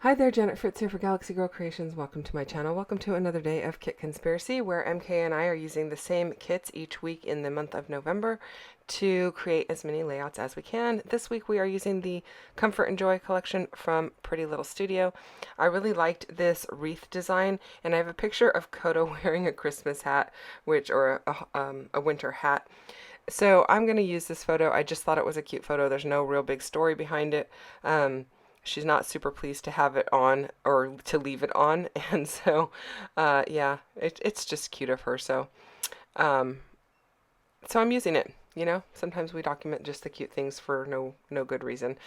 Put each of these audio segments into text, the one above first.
Hi there, Janet Fritz here for Galaxy Girl Creations. Welcome to my channel. Welcome to another day of Kit Conspiracy, where MK and I are using the same kits each week in the month of November to create as many layouts as we can. This week we are using the Comfort and Joy collection from Pretty Little Studio. I really liked this wreath design, and I have a picture of Kodo wearing a Christmas hat, or a winter hat. So I'm going to use this photo. I just thought it was a cute photo. There's no real big story behind it. She's not super pleased to have it on or to leave it on, and so yeah, it's just cute of her. Um, so I'm using it. You know, sometimes we document just the cute things for no good reason.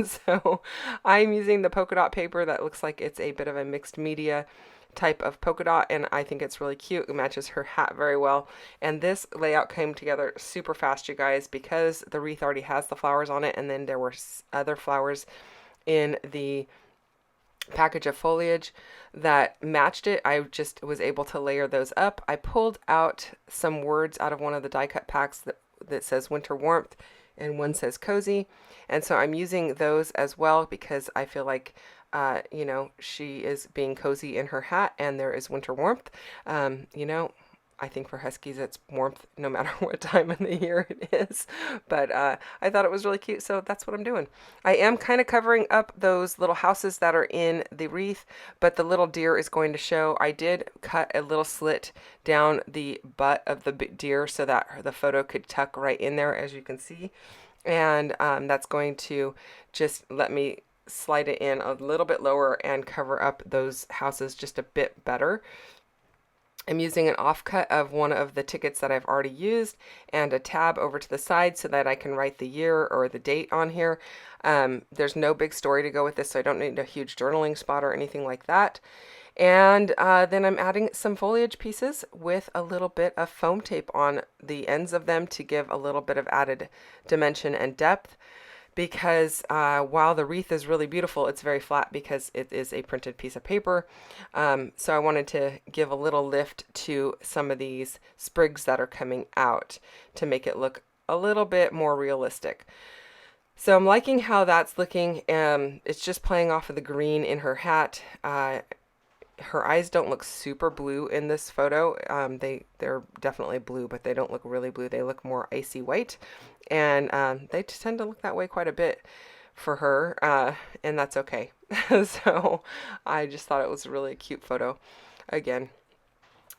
So I'm using the polka dot paper that looks like it's a bit of a mixed media type of polka dot, and I think it's really cute. It matches her hat very well, and this layout came together super fast, you guys, because the wreath already has the flowers on it, and then there were other flowers in the package of foliage that matched it. I just was able to layer those up. I pulled out some words out of one of the die cut packs that says winter warmth, and one says cozy, and so I'm using those as well because I feel like you know, she is being cozy in her hat and there is winter warmth. You know, I think for Huskies it's warmth no matter what time of the year it is. But I thought it was really cute, so that's what I'm doing. I am kind of covering up those little houses that are in the wreath, but the little deer is going to show. I did cut a little slit down the butt of the deer so that the photo could tuck right in there, as you can see. And that's going to just let me slide it in a little bit lower and cover up those houses just a bit better. I'm using an offcut of one of the tickets that I've already used and a tab over to the side so that I can write the year or the date on here. There's no big story to go with this, so I don't need a huge journaling spot or anything like that. And then I'm adding some foliage pieces with a little bit of foam tape on the ends of them to give a little bit of added dimension and depth, because while the wreath is really beautiful, it's very flat because it is a printed piece of paper. So I wanted to give a little lift to some of these sprigs that are coming out to make it look a little bit more realistic. So I'm liking how that's looking. It's just playing off of the green in her hat. Her eyes don't look super blue in this photo. They're definitely blue, but they don't look really blue. They look more icy white, and they tend to look that way quite a bit for her, and that's okay. So I just thought it was a really cute photo. Again,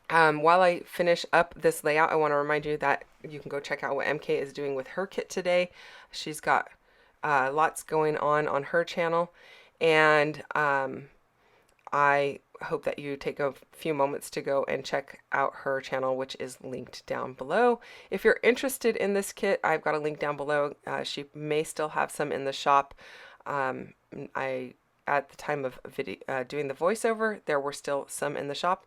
while I finish up this layout, I want to remind you that you can go check out what MK is doing with her kit today. She's got lots going on her channel, and I hope that you take a few moments to go and check out her channel, which is linked down below. If you're interested in this kit, I've got a link down below. She may still have some in the shop. At the time of doing the voiceover, there were still some in the shop,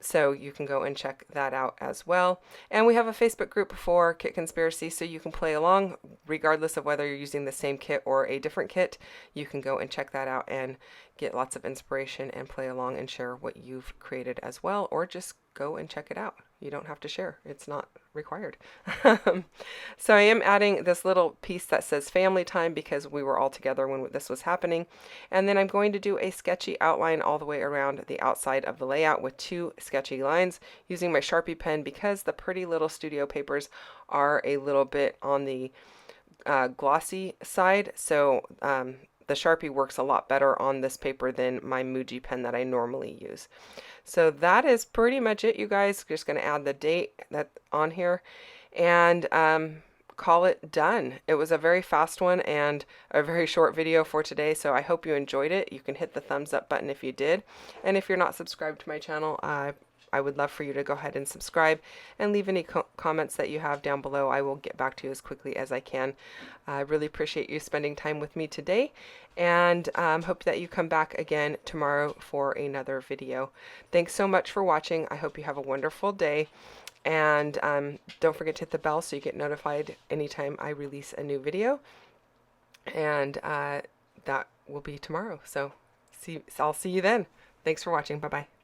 so you can go and check that out as well. And we have a Facebook group for Kit Conspiracy, so you can play along regardless of whether you're using the same kit or a different kit. You can go and check that out and get lots of inspiration and play along and share what you've created as well, or just go and check it out. You don't have to share. It's not required. So I am adding this little piece that says family time because we were all together when this was happening. And then I'm going to do a sketchy outline all the way around the outside of the layout with two sketchy lines using my Sharpie pen because the Pretty Little Studio papers are a little bit on the glossy side. So the Sharpie works a lot better on this paper than my Muji pen that I normally use. So that is pretty much it, you guys. Just going to add the date that on here and call it done. It was a very fast one and a very short video for today, so I hope you enjoyed it. You can hit the thumbs up button if you did. And if you're not subscribed to my channel, I would love for you to go ahead and subscribe and leave any comments that you have down below. I will get back to you as quickly as I can. I really appreciate you spending time with me today, and hope that you come back again tomorrow for another video. Thanks so much for watching. I hope you have a wonderful day, and don't forget to hit the bell so you get notified anytime I release a new video, and that will be tomorrow. So I'll see you then. Thanks for watching. Bye-bye.